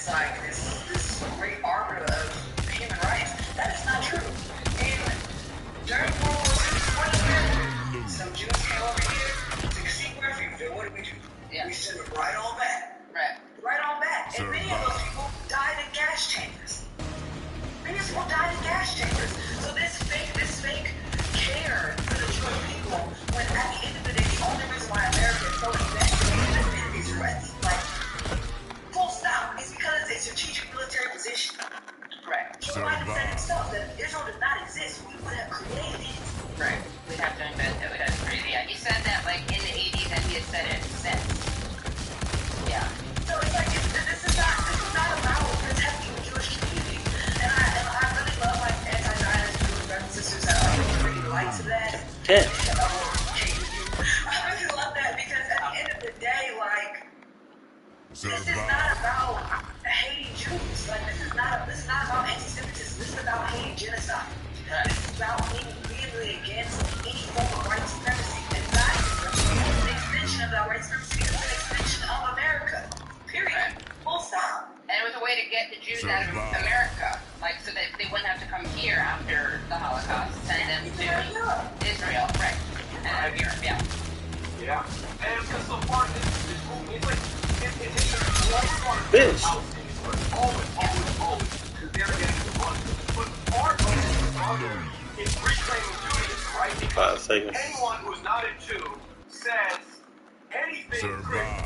is like this great arbiter of human rights. That is not true. And during World War II, some Jews came over here to seek refuge. And what did we do? Yeah. We sent them right on back. Right on back. And many of those people died in gas chambers. Many people died in gas chambers. So this fake care for the Jewish people, when at the end of the day, the only reason why America is so invested in Israel, like, full stop, is because it's a strategic military position. Right. Joe Biden said himself that if Israel did not exist, we would have created it. Right. We'd have to invent it. We'd have to create it. Yeah, he said that, like, in the 80s, and he had said it since. Yeah. So it's like, this is not about protecting the Jewish community. And I really love, like, anti-Zionist Jewish brothers and sisters that are bringing light to that. Yeah. I really love that because at the end of the day, like, this is not about hating Jews. Like, this is not about anti-Semitism. This is about hating genocide. This is about being vehemently against any form of white supremacy. And Zionism is an extension of that white supremacy. It's an extension of America. Period. Full stop. And it was a way to get the Jews out of America, like, so that they wouldn't have to come here after the Holocaust, send them to Israel, right? And Europe, yeah. Yeah. And because so far, this movie, it's like, it's Bitch. always, because they're getting the money. But part of it is reclaiming Judaism, right? Because anyone who's not a Jew says anything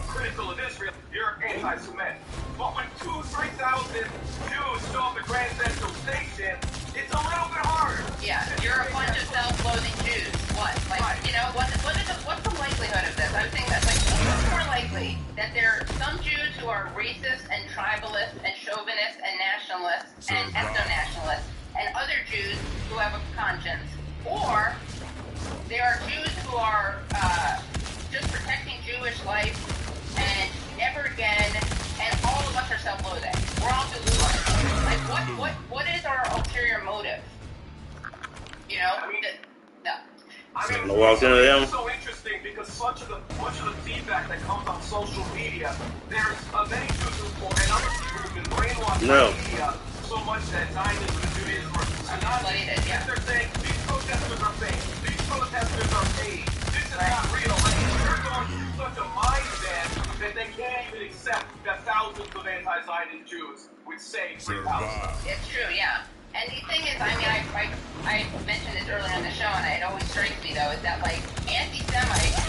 critical of Israel, you're anti-Semitic. But when 2,000-3,000 Jews show up at Grand Central Station, it's a little bit harder. Yeah, you're a bunch of self-loathing Jews. What? Like, you know, what's the likelihood of this? I would think that's like, what's more likely that there are some Jews who are racist and tribalist and chauvinist and nationalist and ethno-nationalist, and other Jews who have a conscience, or there are Jews who are just protecting Jewish life and never again, and all of us are self-loathing. We're all deluded. Like, what is our ulterior motive? You know? No. I mean, it's so interesting because much of the feedback that comes on social media, there's many Jews and other people who've been brainwashed by media so much that Zionism and Judaism are synonymous. Yeah. They're saying these protesters are fake, these protesters are paid, this is not real. Like, they're going through such a mindset that they can't even accept that thousands of anti-Zionist Jews would say free Palestine. It's true, yeah. And the thing is, I mean, I mentioned this earlier on the show, and it always strikes me, though, is that, like, anti-Semites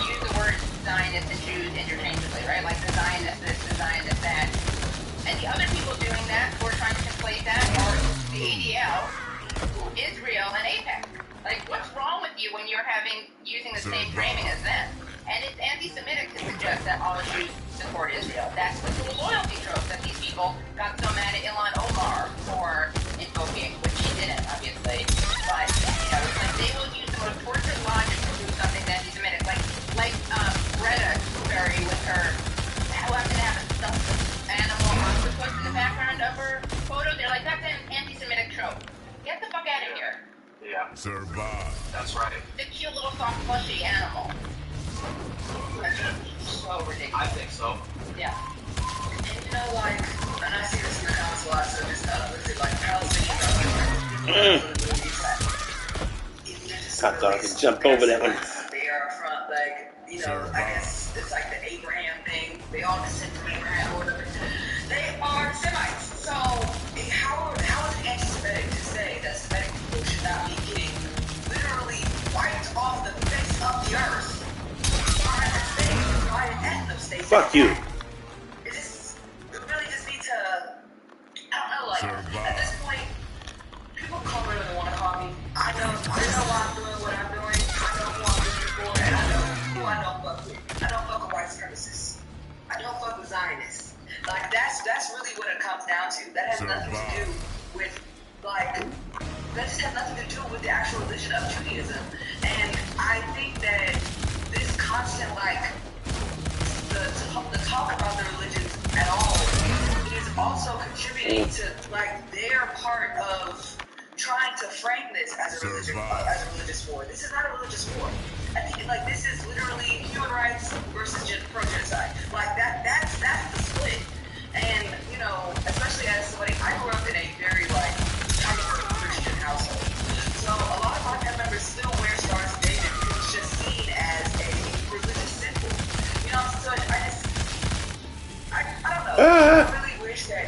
use the words Zionist and Jews interchangeably, right? Like, the Zionist this, the Zionist that. And the other people doing that, who are trying to conflate that, are the ADL, Israel, and AIPAC. Like, what's wrong with you when you're using the same framing as them? And it's anti-Semitic to suggest that all Jews support Israel. That's the dual loyalty trope that these people got so mad at Ilhan Omar for invoking, which she didn't, obviously. But, you know, it's like they will use the most tortured logic to prove something that's anti-Semitic. Like Greta Thunberg with her, who happened to have a stuffed animal octopus in the background of her photo. They're like, that's an anti-Semitic trope. Get the fuck out of here. Yeah. Survive. That's right. The cute little soft plushy animal. That's so ridiculous. I think so. Yeah. And you know, like, and I see this in the comments a lot, so just like Palestinian I thought I could jump over that one. They are from, like, you know, I guess it's like the Abraham thing. They all descend from Abraham or whatever. They are Semites. So how is it anti-Semitic to say that Semitic people should not be getting literally wiped off the face of the earth? Fuck you. We really just need to, I don't know, like, at this point, people call me when they want to call me. I know why I'm doing what I'm doing. I know who I'm looking for, and I know who I don't fuck with. I don't fuck with white supremacists. I don't fuck with Zionists. Like, that's really what it comes down to. That has nothing to do with, like, that just has nothing to do with the actual religion of Judaism. And I think that this constant, like, the talk about the religions at all is also contributing to, like, their part of trying to frame this as a religious war. This is not a religious war. I think, like, this is literally human rights versus pro-genocide. Like, that's the split. And really wish that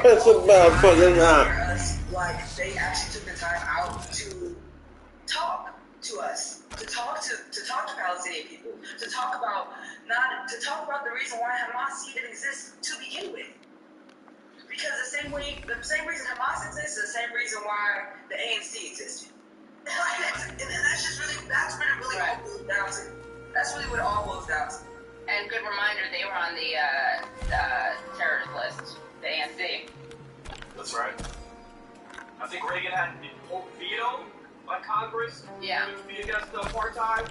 it's about putting us, like they actually took the time out to talk to us, to talk to Palestinian people, to talk about the reason why Hamas even exists to begin with. Because the same reason Hamas exists is the same reason why the ANC existed. And that's what it really all boils down to. That's really what it all boils down to. And good reminder, they were on the terrorist list, the ANC. That's right. I think Reagan had vetoed by Congress to be against the apartheid.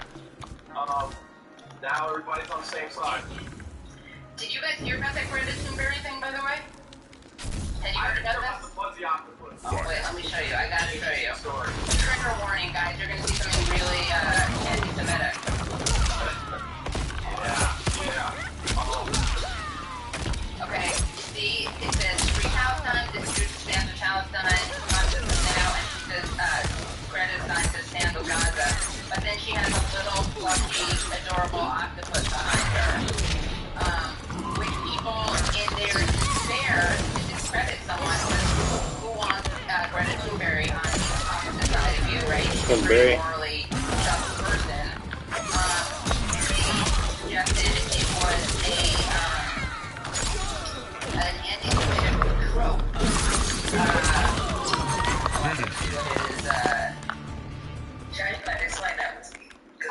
Now everybody's on the same side. Did you guys hear about that Greta Thunberg thing, by the way? Had you heard about the fuzzy octopus. Oh, wait, let me show you. I gotta show you. Trigger warning, guys. You're gonna see something really anti-Semitic. Okay, you see, it says Free Palestine, dispute stand with Palestine, consciousness now, and she says, Greta signs to stand with Gaza. But then she has a little fluffy, adorable octopus behind her. Which people, in their despair, to discredit someone who wants Greta Thunberg on the opposite side of you, right? She's a very morally just person. They suggested it was an anti-Semitic trope. Should I explain that to me? I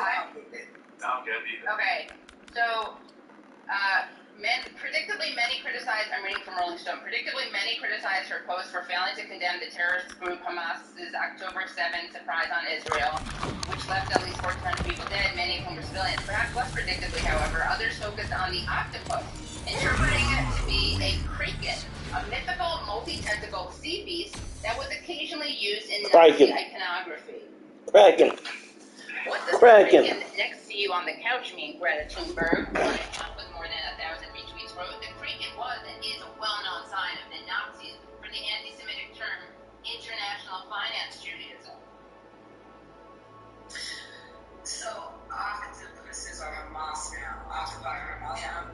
don't get it either. Okay, so, predictably many criticized, I'm reading from Rolling Stone, predictably many criticized her post for failing to condemn the terrorist group Hamas's October 7 surprise on Israel, which left at least 1,400 people dead, many of whom were civilians. Perhaps less predictably, however, others focused on the octopus, interpreting it to be a kraken, a mythical multi-tentacled sea beast that was occasionally used in Nazi iconography. Kraken. What does Kraken next to you on the couch mean, Greta Thunberg? One account with more than 1,000 retweets wrote, the Kraken was and is a well-known sign of the Nazis for the anti-Semitic term International Finance Judaism. So, octopuses are Hamas now. Octopi are Hamas now.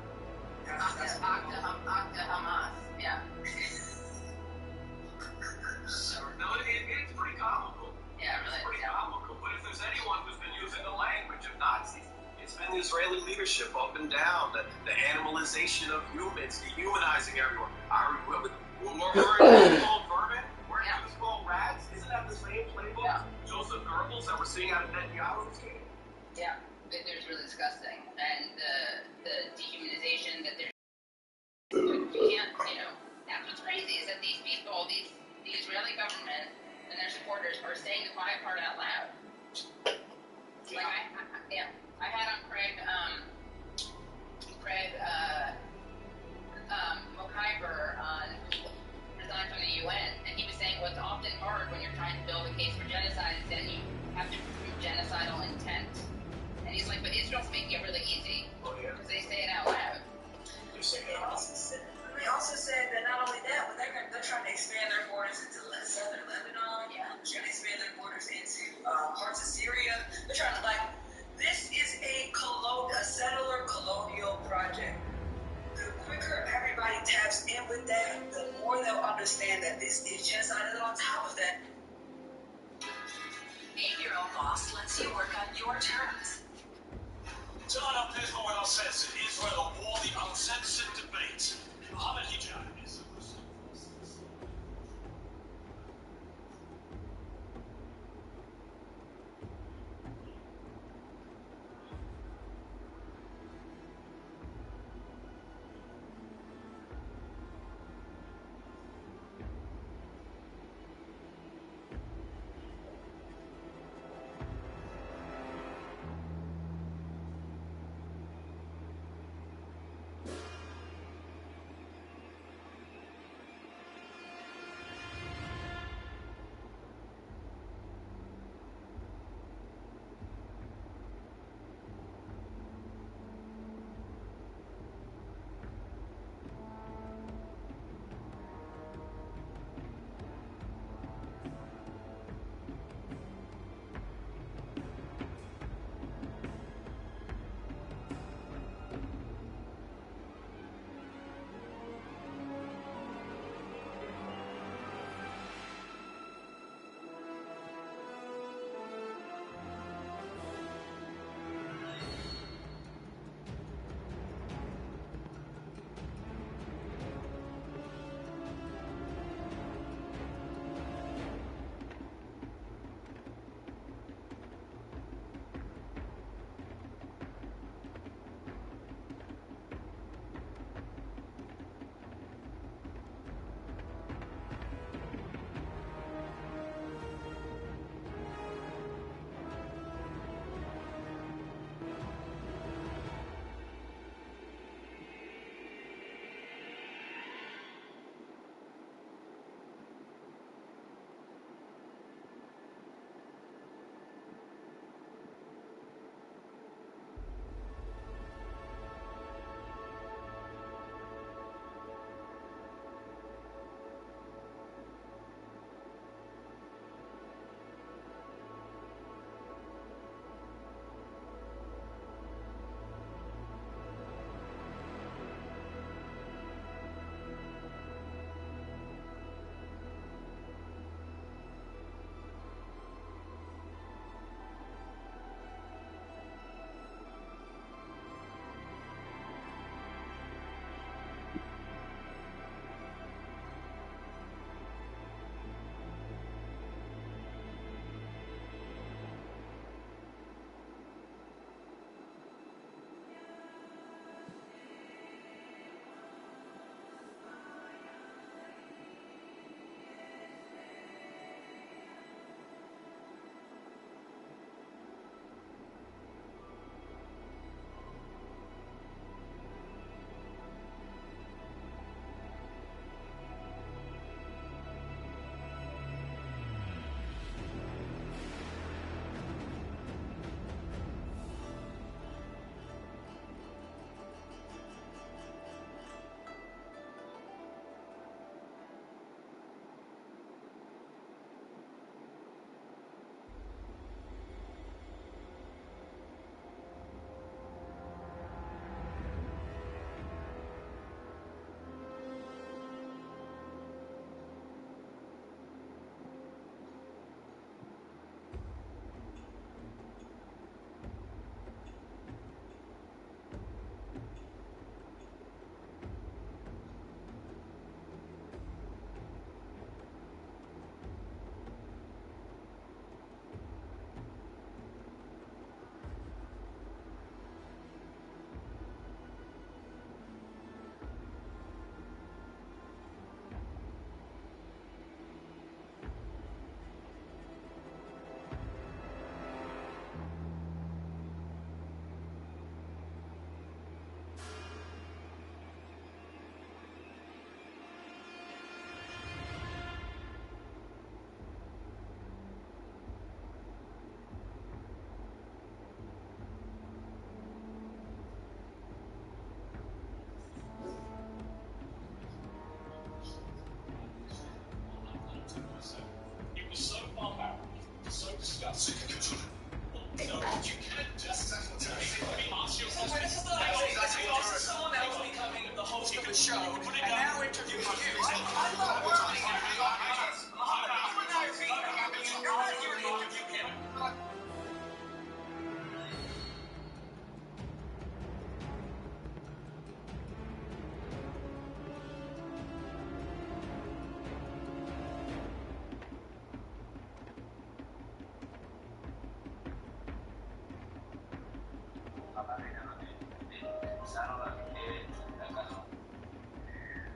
Octa Hamas, yeah. No, it's pretty comical. Yeah, really. It's pretty comical. But if there's anyone who's been using the language of Nazis, it's been the Israeli leadership up and down. The animalization of humans, dehumanizing everyone. When we're called vermin, we're called rats. Isn't that the same playbook? Yeah. Joseph Goebbels that we're seeing out of Netanyahu's game? Yeah, it's really disgusting. And the dehumanization that they're that's what's crazy, is that these people, the Israeli government and their supporters are saying the quiet part out loud. Like, I had on Craig Mokhiber resigned from the UN, and he was saying what's often hard when you're trying to build a case for genocide is that you have to prove genocidal intent. And he's like, but Israel's making it really easy, because they say it out loud. They also said that not only that, but they're trying to expand their borders into southern Lebanon. Yeah. They're trying to expand their borders into parts of Syria. They're trying to, this is a settler colonial project. The quicker everybody taps in with that, the more they'll understand that this is genocide. And on top of that, be your own boss lets you work on your terms. Turn up is going on censored. Israel war, the uncensored debate. Mohammed Hijab is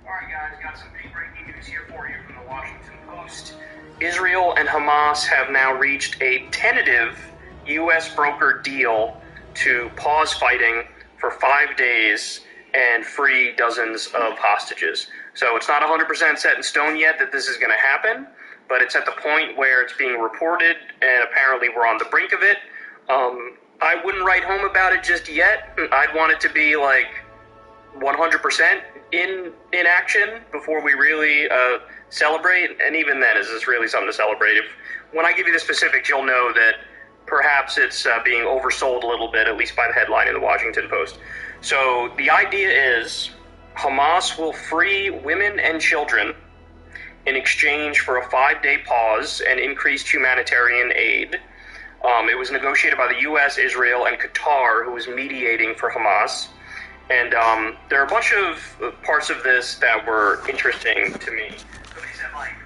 Alright guys, got some big breaking news here for you from the Washington Post. Israel and Hamas have now reached a tentative U.S. brokered deal to pause fighting for 5 days and free dozens of hostages. So it's not 100% set in stone yet that this is going to happen, but it's at the point where it's being reported, and apparently we're on the brink of it. I wouldn't write home about it just yet. I'd want it to be like 100% in action before we really celebrate, and even then, is this really something to celebrate? When I give you the specifics, you'll know that perhaps it's being oversold a little bit, at least by the headline in the Washington Post. So the idea is Hamas will free women and children in exchange for a 5-day pause and increased humanitarian aid. It was negotiated by the U.S., Israel, and Qatar, who was mediating for Hamas. And there are a bunch of parts of this that were interesting to me. So they said, like,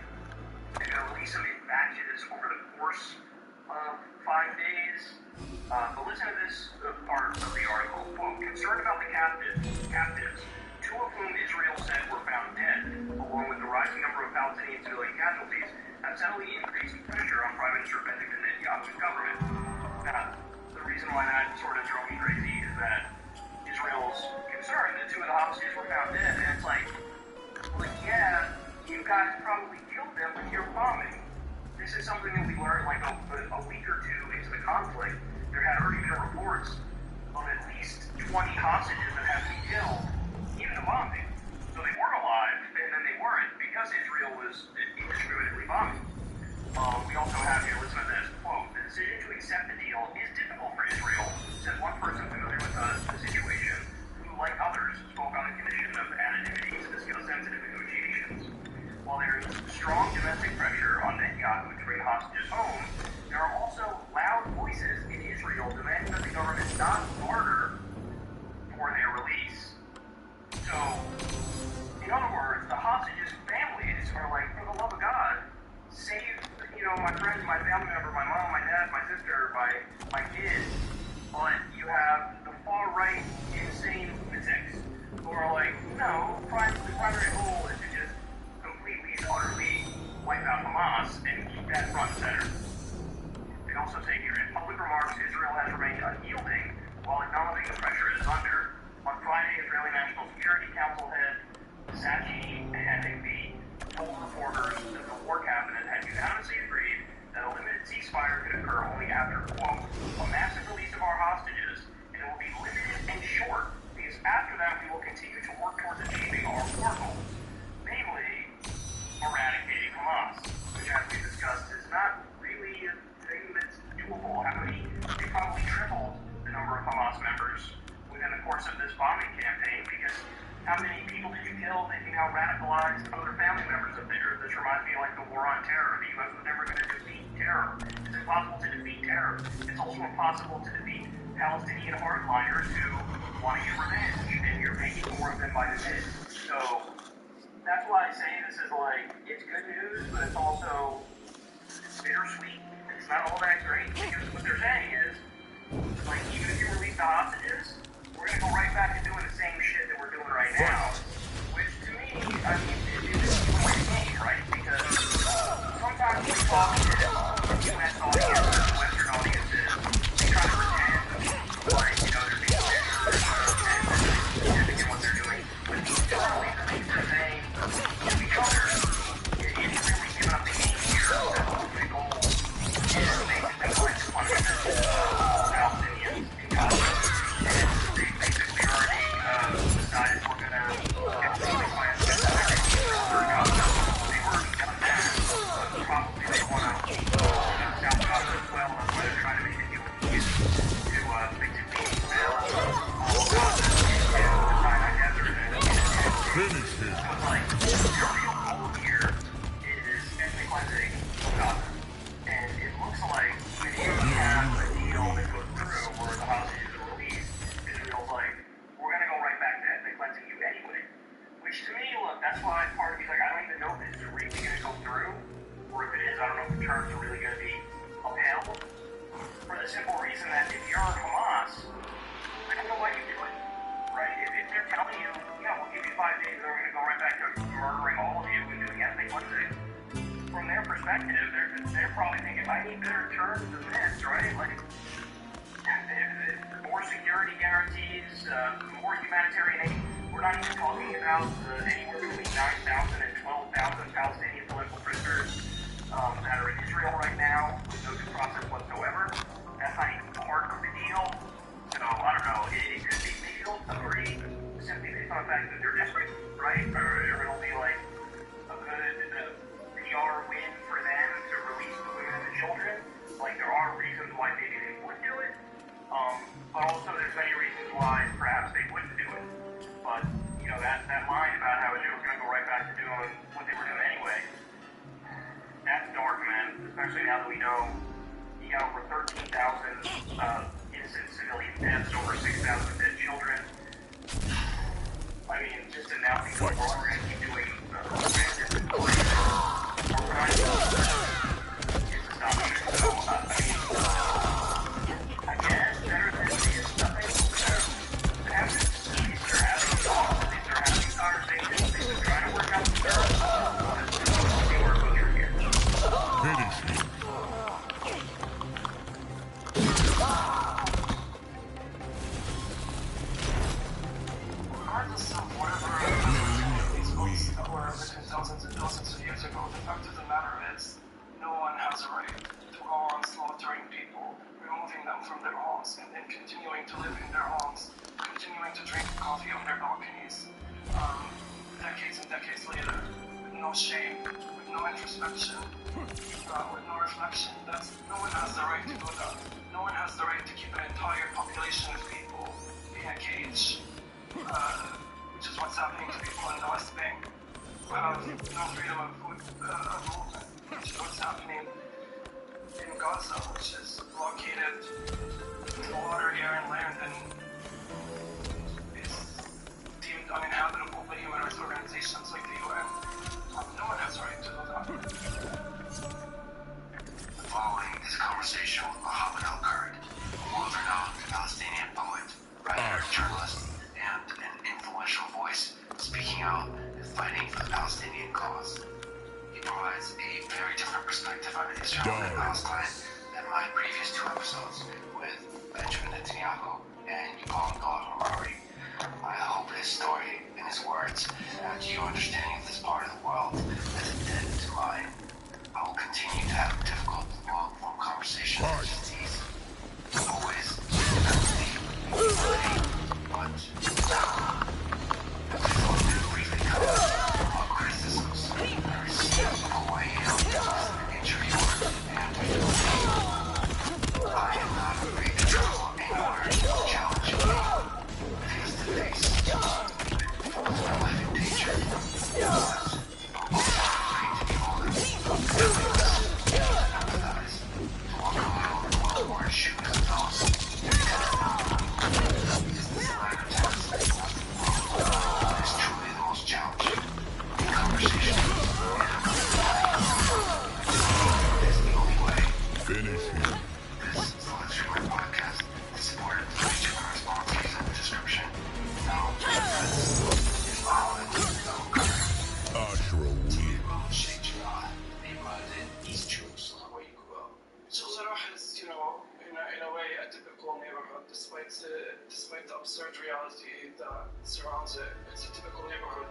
they're going to release them in batches over the course of 5 days. But listen to this part of the article. Quote, concerned about the captives, 2 of whom Israel said were found dead, along with the rising number of Palestinian civilian casualties, have suddenly increased pressure on Prime Minister Benjamin Netanyahu's government. Now, the reason why that sort of drove me crazy is that Israel's concerned that 2 of the hostages were found dead, and it's like, well, yeah, you guys probably killed them with your bombing. This is something that we learned like a week or 2 into the conflict. There had already been reports of at least 20 hostages that had been killed in the bombing. So they weren't alive, and then they weren't because Israel was indiscriminately bombing. We also have here, listen to this, quote, the decision to accept the deal is difficult for Israel, said one person familiar with the situation, who, like others, spoke on a condition of anonymity to discuss sensitive negotiations. While there is strong domestic pressure on Netanyahu to bring hostages home, there are also loud voices in Israel demanding that the government not barter for their release. So, in other words, the hostages' families are like, for the love of God, save, my friends, my family member, my mom, my dad, my sister, my kids. But you have the far-right, insane lunatics who are like, no, the primary goal is to just completely and utterly wipe out Hamas and keep that front and center. They also say here, in public remarks, Israel has remained unyielding while acknowledging the pressure it is under. On Friday, Israeli National Security Council head Sachi Hanafi told reporters that the war cabinet had unanimously agreed that a limited ceasefire could occur only after, quote, a massive release of our hostages, and it will be limited and short, because after that we will continue to work towards achieving our war goals, namely, eradicating Hamas, which, as we discussed, is not really a thing that's doable. They probably tripled the number of Hamas members within the course of this bombing campaign, because how many people did you kill? They now radicalized other family members of theirs. This reminds me of like the war on terror. The U.S. was never going to defeat terror. It's impossible to defeat terror. It's also impossible to defeat Palestinian hardliners who want to get revenge, and you're making more of them by the day. So that's why I say this is like, it's good news, but it's also bittersweet. It's not all that great, because what they're saying is, like, even if you release the hostages, we're going to go right back to doing the same shit that we're doing right now, which to me, I mean, it is a way to game, right? Because sometimes we talk to U.S. audiences, Western audiences, they try to pretend like, they're being and what they're doing, but internally, the things they're saying to each other, it's really giving up the game here. The ultimate goal is basically going to punish Palestinians in Gaza. They basically already decided we're going to their real goal here is ethnic cleansing of Gaza. And it looks like when you have a deal that goes through where the hostages are released, Israel's like, we're going to go right back to ethnic cleansing you anyway. Which to me, look, that's why part of me's like, I don't even know if this is really going to go through, or if it is, I don't know if the terms are really going to be upheld. For the simple reason that if you're Hamas, I don't know why you do it, right? If they're telling you, yeah, we'll give you 5 days, and we're going to go right back to murdering all of you and doing ethnic cleansing, from their perspective, they're probably thinking, I need better terms than this, right? Like, more security guarantees, more humanitarian aid. We're not even talking about anywhere between 9,000 and 12,000 Palestinian political prisoners that are in Israel right now with no due process whatsoever. That's not even part of the deal. So, I don't know, it could be, maybe they'll agree simply based on the fact that they're desperate, right? Or it'll be like a good PR win for them to release the women and the children. Like, there are reasons why maybe they would do it. But also there's many reasons why perhaps they wouldn't do it. But, you know, that line about how Israel's going to go right back to doing what they were doing anyway, that's dark, man. Especially now that we know you got over 13,000 innocent civilian deaths, over 6,000 dead children. I mean, just announcing to the world we're going to keep doing random and organized is astonishing. So, I guess better than is nothing. It happens. These are having talks, these are having conversations, these are trying to work out the terms. Let's see where it goes from here. Regardless of whatever these books that were written thousands and thousands of years ago, the fact of the matter is, no one has a right to go on slaughtering people, removing them from their homes, and then continuing to live in their homes, continuing to drink coffee on their balconies, decades and decades later, with no shame, with no introspection, with no reflection. No one has the right to do that. No one has the right to keep an entire population of people in a cage, which is what's happening to people in the West Bank, who have no freedom of movement, which is what's happening in Gaza, which is blockaded in water, air, and land, and is deemed uninhabitable by human rights organizations like the UN. No one has a right to do that. Following this conversation with Mohammed Al-Kurd, a world-renowned Palestinian poet, writer, journalist, and an influential voice speaking out and fighting for the Palestinian cause. He provides a very different perspective on Israel and Palestine than my previous 2 episodes with Benjamin Netanyahu and Yuval Noah Harari. I hope his story and his words add to your understanding of this part of the world as it did to mine. I will continue to have difficult, long-form conversations with these. Always, but I just want to briefly cover all criticisms I received of who I am as an interviewer and I am not afraid to travel anywhere to challenge me face to face. If my life in danger, but I'm also afraid to be vulnerable. Empathize, to walk around the world wearing shoes and those because this line of task is truly the most challenging conversation is the only way. Finish him. This is the Let's Read My podcast. The support of the YouTube sponsors in the description. Now, is Mohammed Al-Kurd. Ashra Weed. Sheikh Jarrah, neighborhood in East Jerusalem, where you grew up. Sheikh Jarrah is, in a way, a typical neighborhood, despite the absurd reality that surrounds it. It's a typical neighborhood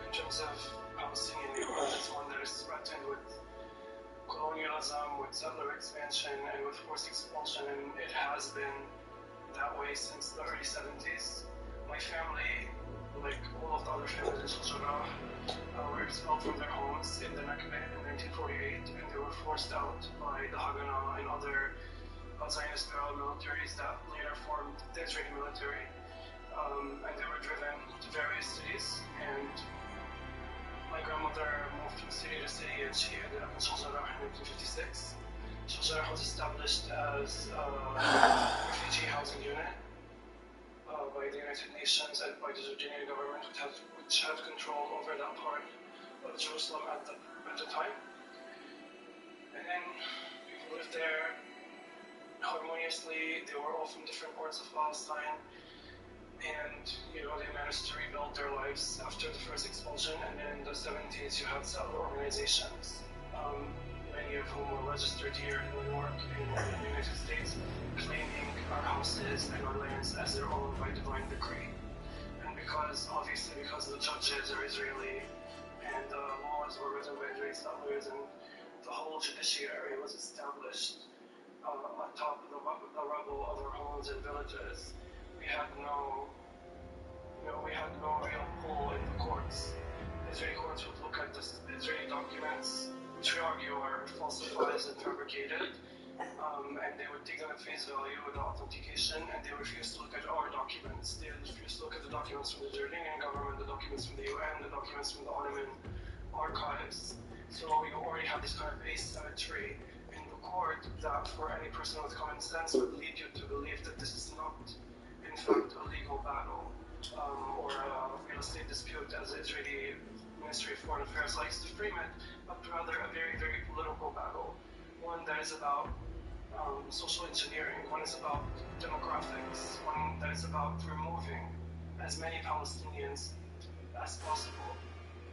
in terms of Palestinian neighborhood. It's one that is threatened with colonialism, with settler expansion, and with forced expulsion, and it has been that way since the early 70s. My family, like all of the other families in Sheikh Jarrah, were expelled from their homes in the Nakba in 1948, and they were forced out by the Haganah and other Zionist paramilitaries that later formed the Israeli military, and they were driven to various cities, and mother moved from city to city, and she ended up in Sharjah in 1956. Sharjah was established as a refugee housing unit by the United Nations and by the Jordanian government, which had control over that part of Jerusalem at the time. And then people lived there harmoniously. They were all from different parts of Palestine, and they managed to rebuild their lives after the first expulsion. And then in the 70s, you had settler organizations, many of whom were registered here in New York and in the United States, claiming our houses and our lands as their own by divine decree. And because the judges are Israeli and the laws were written by Israeli settlers, and the whole judiciary was established on top of the rubble of our homes and villages, we had no real pull in the courts. The Israeli courts would look at the Israeli documents, which we argue are falsified and fabricated, and they would take them at face value with authentication, and they refused to look at our documents. They refused to look at the documents from the Jordanian government, the documents from the UN, the documents from the Ottoman archives. So we already have this kind of asymmetry in the court that for any person with common sense would lead you to believe that this is not, in fact, a legal battle or a real estate dispute, as the Israeli Ministry of Foreign Affairs likes to frame it, but rather a very, very political battle. One that is about social engineering, one is about demographics, one that is about removing as many Palestinians as possible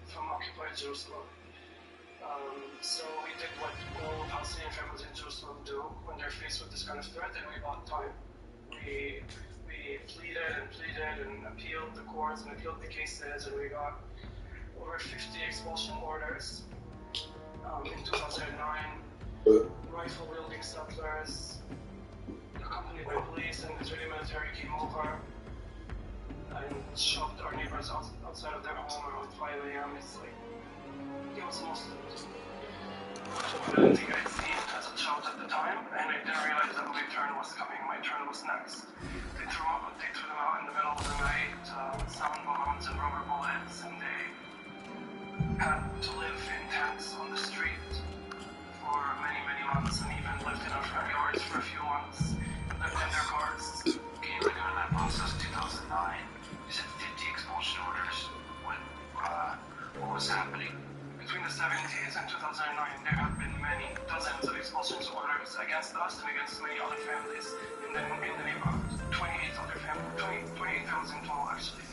from occupied Jerusalem. So we did what all Palestinian families in Jerusalem do when they're faced with this kind of threat, and we bought time. We pleaded and appealed the courts and appealed the cases, and we got over 50 expulsion orders in 2009. Rifle-wielding settlers, accompanied by police and Israeli military, came over and shot our neighbors outside of their home around 5 a.m. It was the most violent thing I'd seen as a child at the time, and I didn't realize that my turn was coming. My turn was next. They threw them out in the middle of the night with sound bombs and rubber bullets, and they had to live in tents on the street for many, many months, and even lived in our front yards for a few months, lived in their cars. Can you recall that process, 2009? You said 50 expulsion orders. What was happening? Between the 70s and 2009, there have been many dozens of expulsion orders against us and against many other families in the neighborhood. 28,000 total, actually.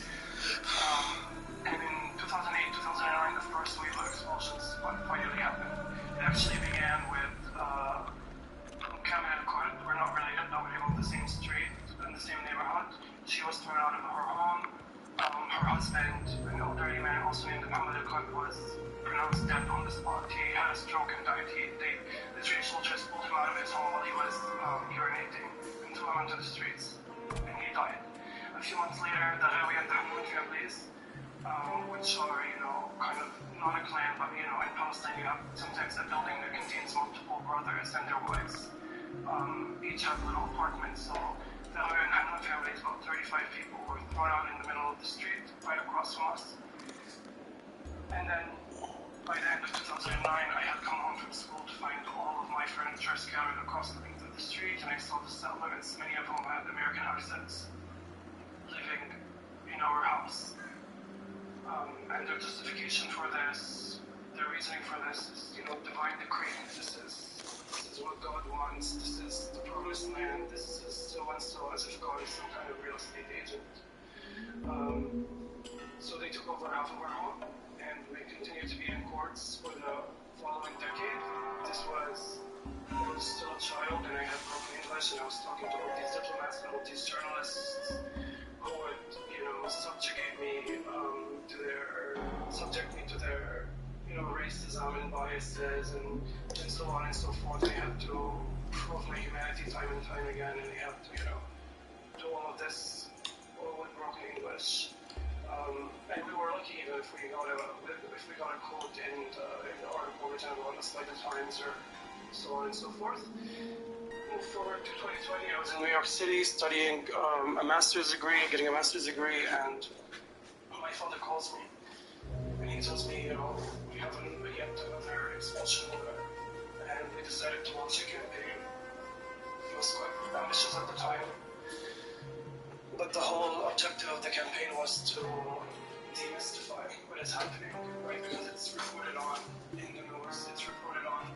And in 2008, 2009, the first wave of expulsions finally happened. It actually began with Kamel Al-Kurd. We're not related, but we live on the same street, in the same neighborhood. She was thrown out of her home. Her husband, an elderly man also named Mohammed Al-Kurd, was pronounced dead on the spot. He had a stroke and died. The Israeli soldiers pulled him out of his home while he was urinating and threw him into the streets, and he died. A few months later, the Ghawi and the Hammoud families, which are, kind of not a clan, but, in Palestine you have sometimes a building that contains multiple brothers and their wives. Each have little apartments, so the Ghawi and Hammoud families, about 35 people, were thrown out in the middle of the street, right across from us. And then, by the end of 2009, I had come home from school to find all of my furniture scattered across the length of the street, and I saw the settlers, many of whom had American accents, living in our house. And their justification for this, their reasoning for this is, divine decree. This is what God wants. This is the promised land. This is so-and-so, as if God is some kind of real estate agent. So they took over half of our home, and we continued to be in courts for the following decade. I was still a child, and I had broken English, and I was talking to all these diplomats and all these journalists who would, subject me to their, racism and biases and so on and so forth. I had to prove my humanity time and time again, and I had to, do all of this all with broken English. And we were lucky even if we got a quote in the article written on us by the Times or so on and so forth. Move forward to 2020, I was in New York City studying getting a master's degree, and my father calls me, and he tells me, we we have yet another expulsion order, and we decided to launch a campaign. It was quite ambitious at the time, but the whole objective of the campaign was to demystify what is happening, right? Because it's reported on in the news, it's reported on.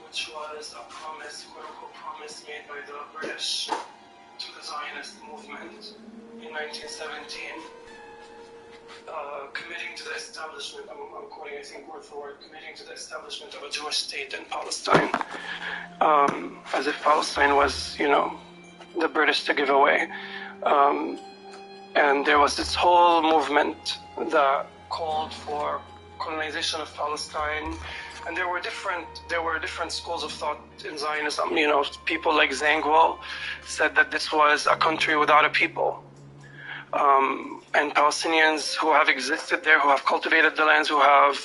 Which was a promise, quote-unquote promise made by the British to the Zionist movement in 1917, committing to the establishment, I'm quoting I think word for word, committing to the establishment of a Jewish state in Palestine, as if Palestine was, the British to give away. And there was this whole movement that called for colonization of Palestine, and there were different schools of thought in Zionism. People like Zangwill said that this was a country without a people, and Palestinians who have existed there, who have cultivated the lands, who have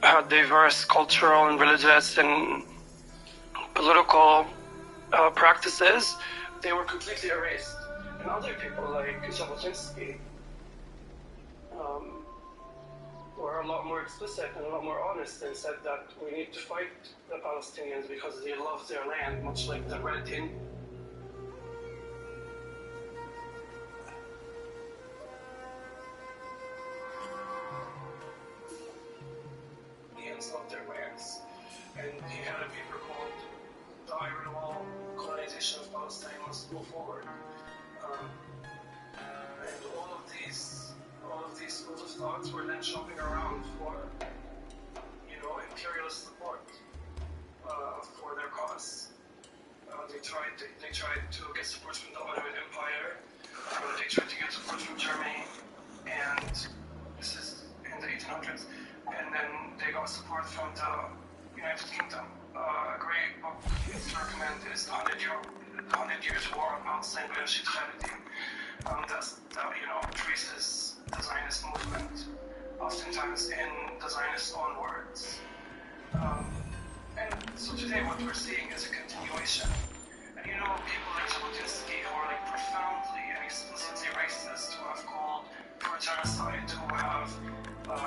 had diverse cultural and religious and political practices, they were completely erased. And other people like Jabotinsky a lot more explicit and a lot more honest and said that we need to fight the Palestinians because they love their land, much like the Red Indians love their lands. And he had a paper called The Iron Wall, Colonization of Palestine Must Go Forward. And all of these schools of thoughts were then shopping around for, imperialist support for their cause. They tried to get support from the Ottoman Empire. They tried to get support from Germany, and this is in the 1800s. And then they got support from the United Kingdom. A great book to recommend is The 100 Years' War on Palestine by Rashid Khalidi. That traces the Zionist movement, oftentimes in the Zionist own words. And so today what we're seeing is a continuation. And people like Jabotinsky who are profoundly and explicitly racist, who have called for genocide, who have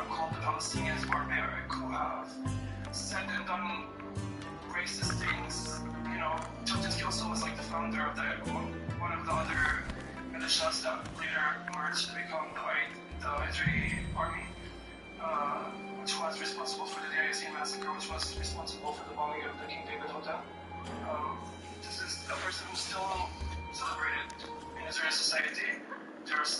called the Palestinians barbaric, who have said and done racist things. Jabotinsky also was the founder of one of the other militias that later emerged to become the Israeli army, which was responsible for the Deir Yassin massacre, which was responsible for the bombing of the King David Hotel. This is a person who's still celebrated in Israeli society. There are